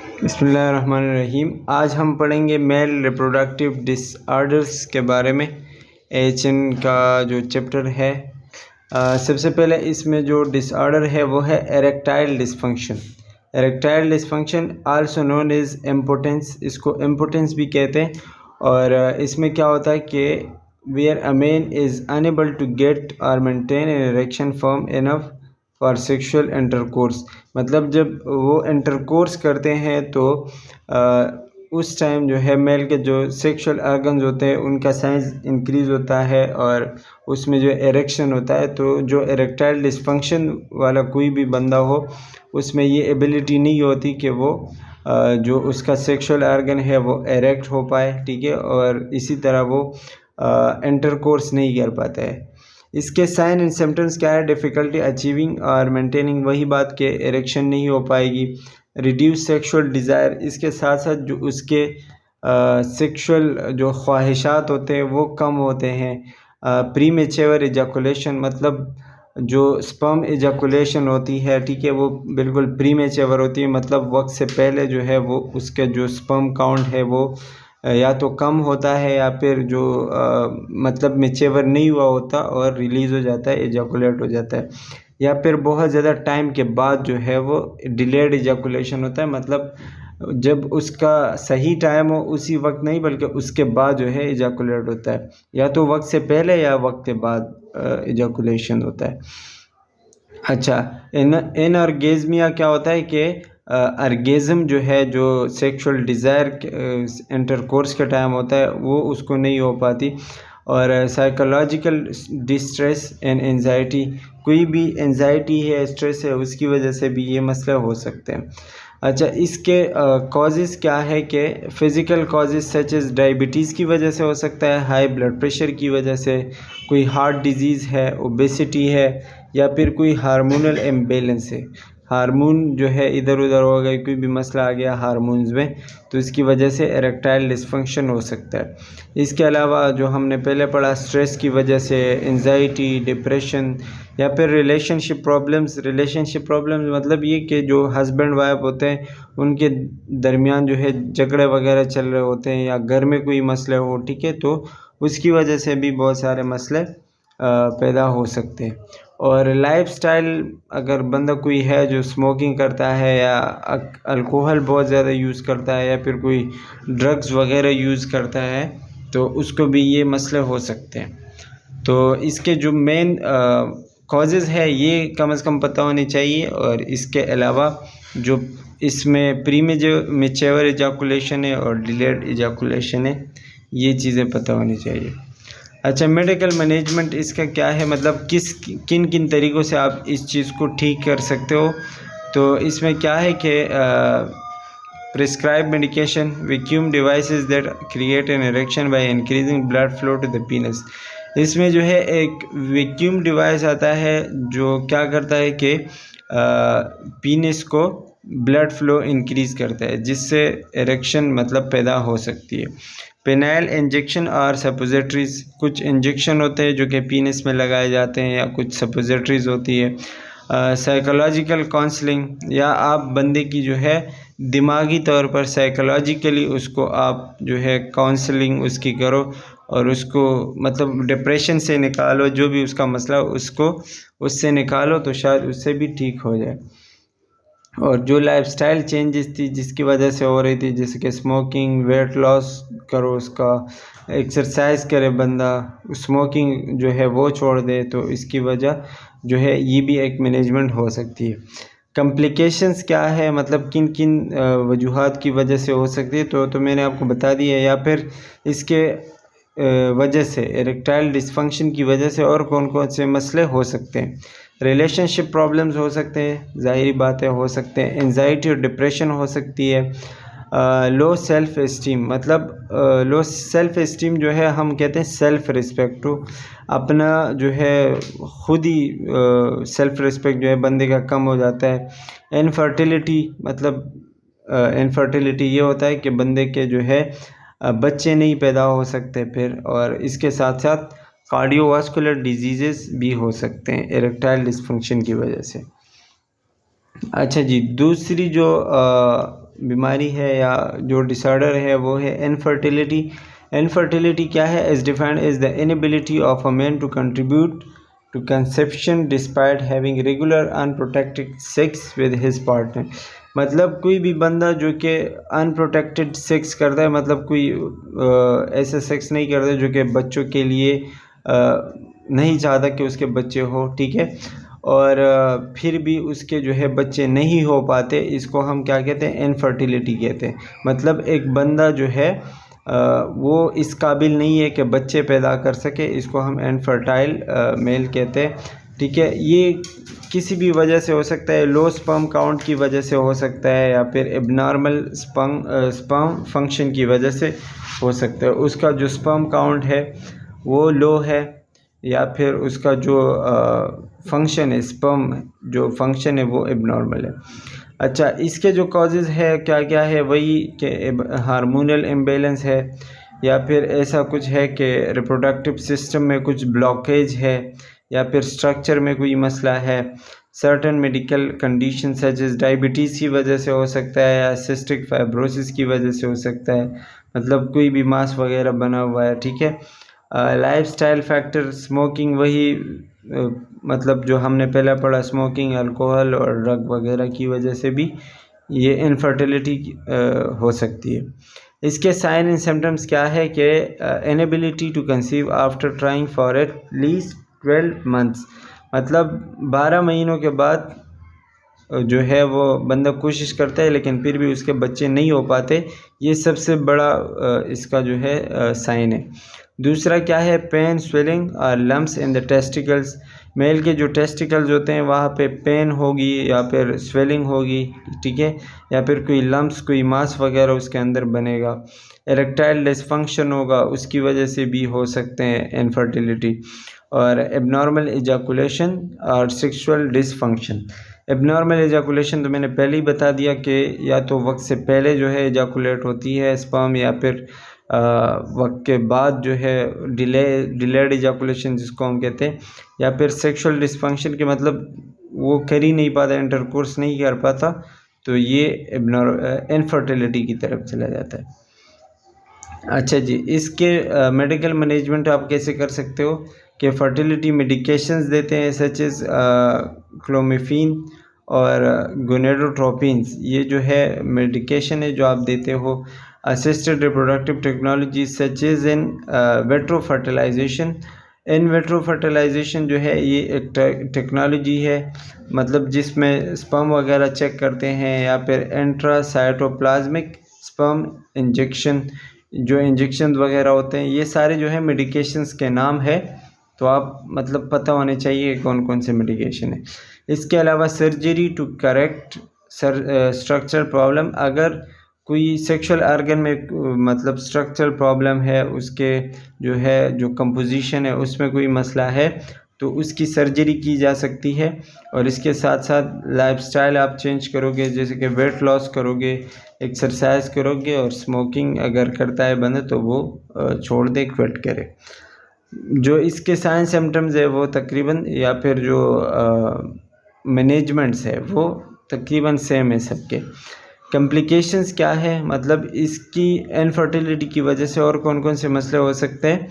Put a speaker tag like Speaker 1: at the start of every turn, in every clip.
Speaker 1: बिस्मिल्लाहिर्रहमानिर्रहीम। आज हम पढ़ेंगे मेल रिप्रोडक्टिव डिसऑर्डर्स के बारे में। एचएन का जो चैप्टर है, सबसे पहले इसमें जो डिसऑर्डर है वो है erectile dysfunction. Erectile dysfunction also known as impotence, इसको इम्पोटेंस भी कहते हैं। और इसमें क्या होता है कि where a man is unable to get और maintain an erection firm enough for sexual intercourse, मतलब जब वो इंटरकोर्स करते हैं तो उस टाइम जो है मेल के जो सेक्सुअल ऑर्गन्स होते हैं उनका साइज इंक्रीज़ होता है और उसमें जो एरेक्शन होता है। तो जो एरेक्टाइल डिसफंक्शन वाला कोई भी बंदा हो उसमें ये एबिलिटी नहीं होती कि वो जो उसका सेक्सुअल ऑर्गन है वो एरेक्ट हो पाए, ठीक है, और इसी तरह वो इंटरकोर्स नहीं कर पाता है। इसके साइन एंड सिम्टम्स क्या है? डिफ़िकल्टी अचीविंग और मेंटेनिंग, वही बात के एरेक्शन नहीं हो पाएगी। रिड्यूस सेक्सुअल डिज़ायर, इसके साथ साथ जो उसके सेक्सुअल जो ख्वाहिशात होते हैं वो कम होते हैं। प्रीमेच्योर एजाकुलेशन, मतलब जो स्पर्म एजाकुलेशन होती है, ठीक है, वो बिल्कुल प्रीमेच्योर होती है, मतलब वक्त से पहले जो है वो उसके जो स्पर्म काउंट है वो या तो कम होता है या फिर जो मतलब मेच्योर नहीं हुआ होता और रिलीज़ हो जाता है, एजाकुलेट हो जाता है। या फिर बहुत ज़्यादा टाइम के बाद जो है वो डिलेड एजाकुलेशन होता है, मतलब जब उसका सही टाइम हो उसी वक्त नहीं बल्कि उसके बाद जो है एजाकुलेट होता है, या तो वक्त से पहले या वक्त के बाद एजाकुलेशन होता है। अच्छा, एनऑर्गेज़मिया क्या होता है कि ऑर्गेज़म जो है, जो सेक्सुअल डिज़ायर इंटरकोर्स का टाइम होता है वो उसको नहीं हो पाती। और साइकोलॉजिकल डिस्ट्रेस एंड एंजाइटी, कोई भी एंजाइटी है, स्ट्रेस है, उसकी वजह से भी ये मसला हो सकते हैं। अच्छा, इसके कॉजेज़ क्या है कि physical causes such as diabetes की वजह से हो सकता है, हाई ब्लड प्रेशर की वजह से, कोई हार्ट डिजीज़ है, ओबेसिटी है, या फिर कोई हार्मोनल इम्बैलेंस है, हार्मोन जो है इधर उधर हो गई, कोई भी मसला आ गया हार्मोन्स में, तो इसकी वजह से एरेक्टाइल डिसफंक्शन हो सकता है। इसके अलावा जो हमने पहले पढ़ा, स्ट्रेस की वजह से, एंजाइटी, डिप्रेशन, या फिर रिलेशनशिप प्रॉब्लम्स मतलब ये कि जो हस्बैंड वाइफ होते हैं उनके दरमियान जो है झगड़े वगैरह चल रहे होते हैं, या घर में कोई मसले हो, ठीक है, तो उसकी वजह से भी बहुत सारे मसले पैदा हो सकते हैं। और लाइफस्टाइल, अगर बंदा कोई है जो स्मोकिंग करता है या अल्कोहल बहुत ज़्यादा यूज़ करता है या फिर कोई ड्रग्स वगैरह यूज़ करता है, तो उसको भी ये मसले हो सकते हैं। तो इसके जो मेन कॉजेज़ है ये कम से कम पता होनी चाहिए। और इसके अलावा जो इसमें प्रीमेच्योर एजाकुलेशन है और डिलेड एजाकुलेशन है, ये चीज़ें पता होनी चाहिए। अच्छा, मेडिकल मैनेजमेंट इसका क्या है, मतलब किन किन तरीक़ों से आप इस चीज़ को ठीक कर सकते हो। तो इसमें क्या है कि prescribe medication, vacuum devices that create an erection by increasing blood flow to the penis. इसमें जो है एक वैक्यूम डिवाइस आता है जो क्या करता है कि पीनस को ब्लड फ्लो इंक्रीज़ करता है, जिससे इरेक्शन मतलब पैदा हो सकती है। पेनाइल इंजेक्शन और सपोजिटरीज़, कुछ इंजेक्शन होते हैं जो कि पीनस में लगाए जाते हैं, या कुछ सपोजिटरीज़ होती है। साइकोलॉजिकल काउंसलिंग, या आप बंदे की जो है दिमागी तौर पर साइकोलॉजिकली उसको आप जो है काउंसलिंग उसकी करो और उसको मतलब डिप्रेशन से निकालो, जो भी उसका मसला उसको उससे निकालो, तो शायद उससे भी ठीक हो जाए। और जो लाइफस्टाइल चेंजेस थी जिसकी वजह से हो रही थी, जैसे कि स्मोकिंग, वेट लॉस करो, उसका एक्सरसाइज करे बंदा, स्मोकिंग जो है वो छोड़ दे, तो इसकी वजह जो है ये भी एक मैनेजमेंट हो सकती है। कॉम्प्लिकेशंस क्या है, मतलब किन किन वजूहात की वजह से हो सकती है, तो मैंने आपको बता दिया। या फिर इसके वजह से, इरेक्टाइल डिसफंक्शन की वजह से और कौन कौन से मसले हो सकते हैं। रिलेशनशिप प्रॉब्लम्स हो सकते हैं, ज़ाहिरी बातें हो सकते हैं। एंजाइटी और डिप्रेशन हो सकती है। लो सेल्फ़ इस्टीम, मतलब लो सेल्फ़ इस्टीम जो है हम कहते हैं सेल्फ़ रिस्पेक्ट टू, अपना जो है खुद ही सेल्फ़ रिस्पेक्ट जो है बंदे का कम हो जाता है। इनफर्टिलिटी, मतलब इनफर्टिलिटी ये होता है कि बंदे के जो है बच्चे नहीं पैदा हो सकते फिर। और इसके साथ साथ कार्डियोवास्कुलर डिजीज़ेस भी हो सकते हैं इरेक्टाइल डिसफंक्शन की वजह से। अच्छा जी, दूसरी जो बीमारी है या जो डिसऑर्डर है वो है इनफर्टिलिटी। इनफर्टिलिटी क्या है? Is defined is the inability of a man to contribute to conception despite having regular unprotected sex with his partner. मतलब कोई भी बंदा जो कि अनप्रोटेक्टेड सेक्स करता है, मतलब कोई ऐसा सेक्स नहीं करता जो कि बच्चों के लिए नहीं चाहता कि उसके बच्चे हो, ठीक है, और फिर भी उसके जो है बच्चे नहीं हो पाते, इसको हम क्या कहते हैं? इनफर्टिलिटी कहते हैं। मतलब एक बंदा जो है वो इस काबिल नहीं है कि बच्चे पैदा कर सके, इसको हम इनफर्टाइल मेल कहते हैं, ठीक है। ये किसी भी वजह से हो सकता है, लो स्पर्म काउंट की वजह से हो सकता है, या फिर एबनॉर्मल स्पर्म फंक्शन की वजह से हो सकता है। उसका जो स्पर्म काउंट है वो लो है, या फिर उसका जो फंक्शन है, स्पर्म जो फंक्शन है वो एबनॉर्मल है। अच्छा, इसके जो कॉजेज़ है क्या क्या है? वही कि हार्मोनल इम्बैलेंस है, या फिर ऐसा कुछ है कि रिप्रोडक्टिव सिस्टम में कुछ ब्लॉकेज है, या फिर स्ट्रक्चर में कोई मसला है। Certain medical condition such as diabetes की वजह से हो सकता है, या सिस्टिक फाइब्रोसिस की वजह से हो सकता है, मतलब कोई भी मांस वगैरह बना हुआ है, ठीक है। लाइफस्टाइल फैक्टर, स्मोकिंग, वही मतलब जो हमने पहले पढ़ा, स्मोकिंग, अल्कोहल और ड्रग वगैरह की वजह से भी ये इनफर्टिलिटी हो सकती है। इसके साइन एंड सिम्टम्स क्या है कि inability to conceive after trying for at least 12 months, मतलब 12 महीनों के बाद जो है वो बंदा कोशिश करता है लेकिन फिर भी उसके बच्चे नहीं हो पाते। ये सबसे बड़ा इसका जो है साइन है। दूसरा क्या है? पेन, स्वेलिंग और lumps in the testicles. Male के जो टेस्टिकल्स होते हैं वहाँ पे पेन होगी या फिर स्वेलिंग होगी, ठीक है, या फिर कोई लम्प्स, कोई मांस वगैरह उसके अंदर बनेगा। इरेक्टाइल डिसफंक्शन होगा, उसकी वजह से भी हो सकते हैं इनफर्टिलिटी। और एबनॉर्मल इजाकुलेशन और सेक्सुअल डिसफंक्शन। एबनॉर्मल इजाकुलेशन तो मैंने पहले ही बता दिया कि या तो वक्त से पहले जो है इजाकुलेट होती है स्पर्म, या फिर वक्त के बाद जो है डिलेड इजाकुलेशन जिसको हम कहते हैं, या फिर सेक्सुअल डिसफंक्शन के मतलब वो कर ही नहीं पाता, इंटरकोर्स नहीं कर पाता, तो ये इनफर्टिलिटी की तरफ चला जाता है। अच्छा जी, इसके मेडिकल मैनेजमेंट आप कैसे कर सकते हो कि फर्टिलिटी मेडिकेशंस देते हैं, सच एज क्लोमिफेन और गोनेडोट्रोपिन्स। ये जो है मेडिकेशन है जो आप देते हो। Assisted reproductive technology such as in vitro fertilisation. In vitro fertilisation जो है ये एक टेक्नोलॉजी है, मतलब जिसमें स्पर्म वगैरह चेक करते हैं, या फिर इंट्रासाइटोप्लाज्मिक स्पर्म इंजेक्शन, जो इंजेक्शन वगैरह होते हैं, ये सारे जो है मेडिकेशंस के नाम है, तो आप मतलब पता होने चाहिए कौन कौन से मेडिकेशन है। इसके अलावा surgery to correct structural problem. अगर कोई सेक्सुअल ऑर्गन में मतलब स्ट्रक्चरल प्रॉब्लम है, उसके जो है जो कंपोजिशन है उसमें कोई मसला है, तो उसकी सर्जरी की जा सकती है। और इसके साथ साथ लाइफस्टाइल आप चेंज करोगे, जैसे कि वेट लॉस करोगे, एक्सरसाइज करोगे, और स्मोकिंग अगर करता है बंदा तो वो छोड़ दे, क्विट करे। जो इसके साइन सिम्टम्स है वो तकरीबन, या फिर जो मैनेजमेंट्स है वो तकरीबन सेम है सबके। कॉम्प्लिकेशंस क्या है? मतलब इसकी इनफर्टिलिटी की वजह से और कौन कौन से मसले हो सकते हैं,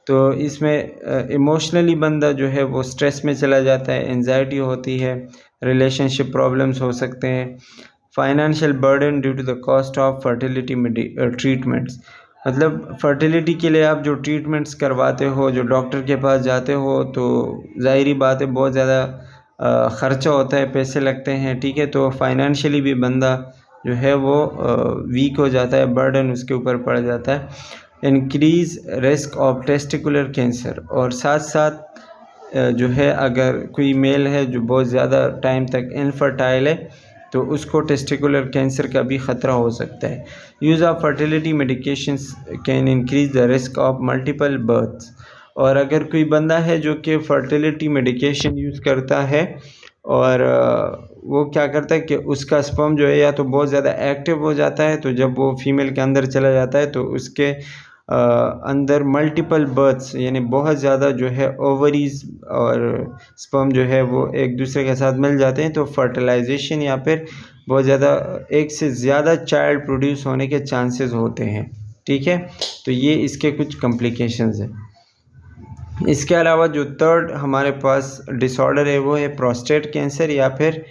Speaker 1: तो इसमें इमोशनली बंदा जो है वो स्ट्रेस में चला जाता है, एंजाइटी होती है, रिलेशनशिप प्रॉब्लम्स हो सकते हैं, financial burden due to the cost of fertility treatments. मतलब फर्टिलिटी के लिए आप जो ट्रीटमेंट्स करवाते हो, जो डॉक्टर के पास जाते हो, तो ज़ाहिरी बात है बहुत ज़्यादा ख़र्चा होता है, पैसे लगते हैं, ठीक है। तो फाइनेंशियली भी बंदा जो है वो वीक हो जाता है, बर्डन उसके ऊपर पड़ जाता है। Increase risk of testicular cancer. और साथ साथ जो है अगर कोई मेल है जो बहुत ज़्यादा टाइम तक इनफर्टाइल है, तो उसको टेस्टिकुलर कैंसर का भी ख़तरा हो सकता है। Use of fertility medications can increase the risk of multiple births. और अगर कोई बंदा है जो कि फर्टिलिटी मेडिकेशन यूज़ करता है, और वो क्या करता है कि उसका स्पर्म जो है या तो बहुत ज़्यादा एक्टिव हो जाता है, तो जब वो फीमेल के अंदर चला जाता है तो उसके अंदर मल्टीपल बर्थ्स, यानी बहुत ज़्यादा जो है ओवरीज और स्पर्म जो है वो एक दूसरे के साथ मिल जाते हैं, तो फर्टिलाइजेशन या फिर बहुत ज़्यादा एक से ज़्यादा चाइल्ड प्रोड्यूस होने के चांसेस होते हैं, ठीक है। तो ये इसके कुछ कॉम्प्लिकेशंस हैं। इसके अलावा जो थर्ड हमारे पास डिसऑर्डर है वो है प्रोस्टेट कैंसर या फिर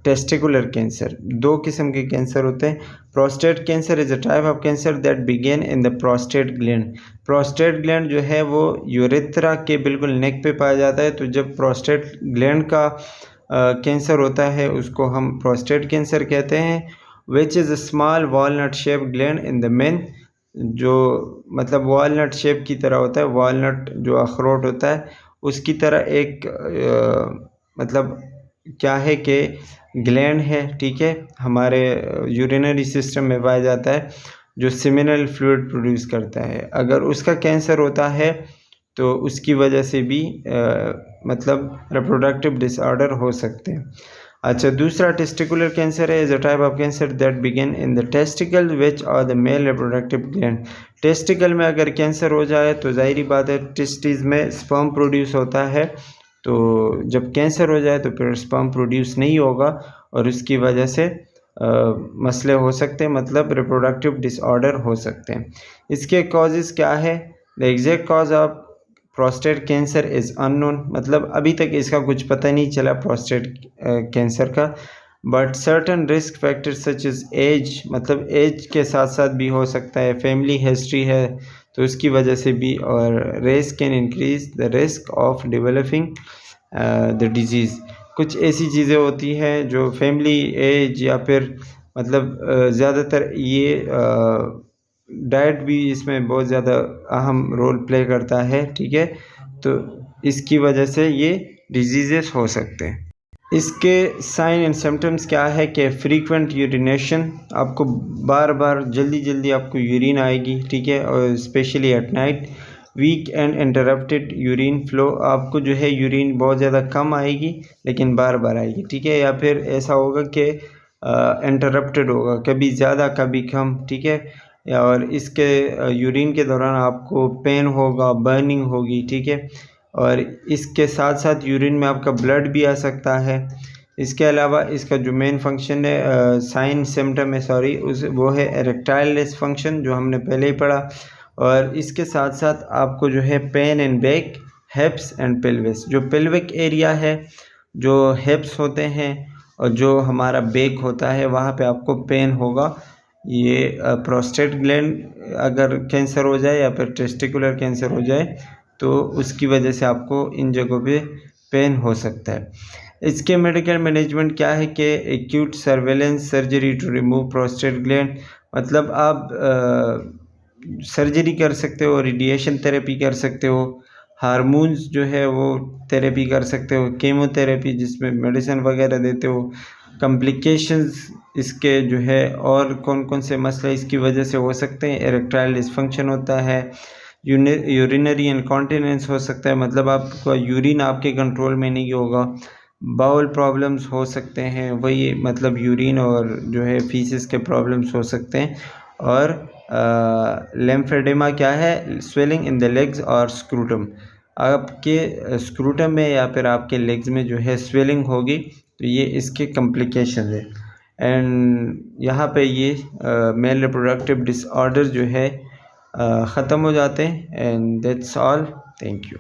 Speaker 1: टेस्टिकुलर कैंसर। दो किस्म के कैंसर होते हैं। Prostate cancer is a type of cancer that began in the prostate gland. Prostate gland जो है वो यूरेथ्रा के बिल्कुल नेक पे पाया जाता है। तो जब प्रोस्टेट ग्लैंड का कैंसर होता है उसको हम प्रोस्टेट कैंसर कहते हैं। Which is a small walnut shape gland in the main, जो मतलब वॉलनट शेप की तरह होता है। वॉलनट जो अखरोट होता है उसकी तरह एक मतलब क्या है कि ग्लैंड है, ठीक है, हमारे यूरिनरी सिस्टम में पाया जाता है, जो सेमिनल फ्लूइड प्रोड्यूस करता है। अगर उसका कैंसर होता है तो उसकी वजह से भी मतलब रिप्रोडक्टिव डिसऑर्डर हो सकते हैं। अच्छा, दूसरा टेस्टिकुलर कैंसर है, is a type of cancer that begin in the testicle which are the male reproductive gland. Testicle में अगर कैंसर हो जाए तो जाहिर बात है टेस्टिस में स्पर्म प्रोड्यूस होता है। तो जब कैंसर हो जाए तो फिर स्पर्म प्रोड्यूस नहीं होगा और उसकी वजह से मसले हो सकते हैं, मतलब रिप्रोडक्टिव डिसऑर्डर हो सकते हैं। इसके कॉजेज़ क्या है? The exact cause of prostate cancer is unknown, मतलब अभी तक इसका कुछ पता नहीं चला प्रोस्टेट कैंसर का। But certain risk factors such is age, मतलब एज के साथ साथ भी हो सकता है, फैमिली हिस्ट्री है तो उसकी वजह से भी, और race can increase the risk of developing the disease. कुछ ऐसी चीज़ें होती हैं जो फैमिली एज या फिर मतलब ज़्यादातर ये डाइट भी इसमें बहुत ज़्यादा अहम रोल प्ले करता है, ठीक है। तो इसकी वजह से ये डिजीज़ेस हो सकते हैं। इसके साइन एंड सिम्टम्स क्या है कि फ्रीक्वेंट यूरिनेशन, आपको बार बार जल्दी आपको यूरिन आएगी, ठीक है, और specially at night. Weak and interrupted urine flow, आपको जो है यूरिन बहुत ज़्यादा कम आएगी लेकिन बार बार आएगी, ठीक है। या फिर ऐसा होगा कि इंटरप्टेड होगा, कभी ज़्यादा कभी कम, ठीक है। और इसके यूरिन के दौरान आपको पेन होगा, बर्निंग होगी, ठीक है। और इसके साथ साथ यूरिन में आपका ब्लड भी आ सकता है। इसके अलावा इसका जो मेन फंक्शन है, साइन सिम्टम है सॉरी, उस वो है इरेक्टाइल डिसफंक्शन, जो हमने पहले ही पढ़ा। और इसके साथ साथ आपको जो है pain in back, हिप्स and pelvis. जो पेल्विक एरिया है, जो हिप्स होते हैं और जो हमारा बैक होता है, वहाँ पे आपको पेन होगा। ये प्रोस्टेट ग्लैंड अगर कैंसर हो जाए या फिर टेस्टिकुलर कैंसर हो जाए तो उसकी वजह से आपको इन जगहों पे पेन हो सकता है। इसके मेडिकल मैनेजमेंट क्या है कि acute surveillance surgery to remove prostate gland, मतलब आप सर्जरी कर सकते हो, रेडिएशन थेरेपी कर सकते हो, हार्मोन्स जो है वो थेरेपी कर सकते हो, कीमोथेरेपी जिसमें मेडिसिन वगैरह देते हो। कॉम्प्लिकेशंस इसके जो है और कौन कौन से मसले इसकी वजह से हो सकते हैं, इरेक्टाइल डिसफंक्शन होता है, यूरिनरी इनकॉन्टिनेंस हो सकता है, मतलब आपका यूरिन आपके कंट्रोल में नहीं होगा। बाउल प्रॉब्लम्स हो सकते हैं, वही मतलब यूरिन और जो है फीसिस के प्रॉब्लम्स हो सकते हैं। और लिम्फेडेमा क्या है? स्वेलिंग इन द लेग्स और स्क्रूटम, आपके स्क्रूटम में या फिर आपके लेग्स में जो है स्वेलिंग होगी, तो ये इसके कॉम्प्लिकेशन है। एंड यहाँ पे ये मेल रिप्रोडक्टिव डिसऑर्डर जो है ख़त्म हो जाते हैं। And that's all, thank you.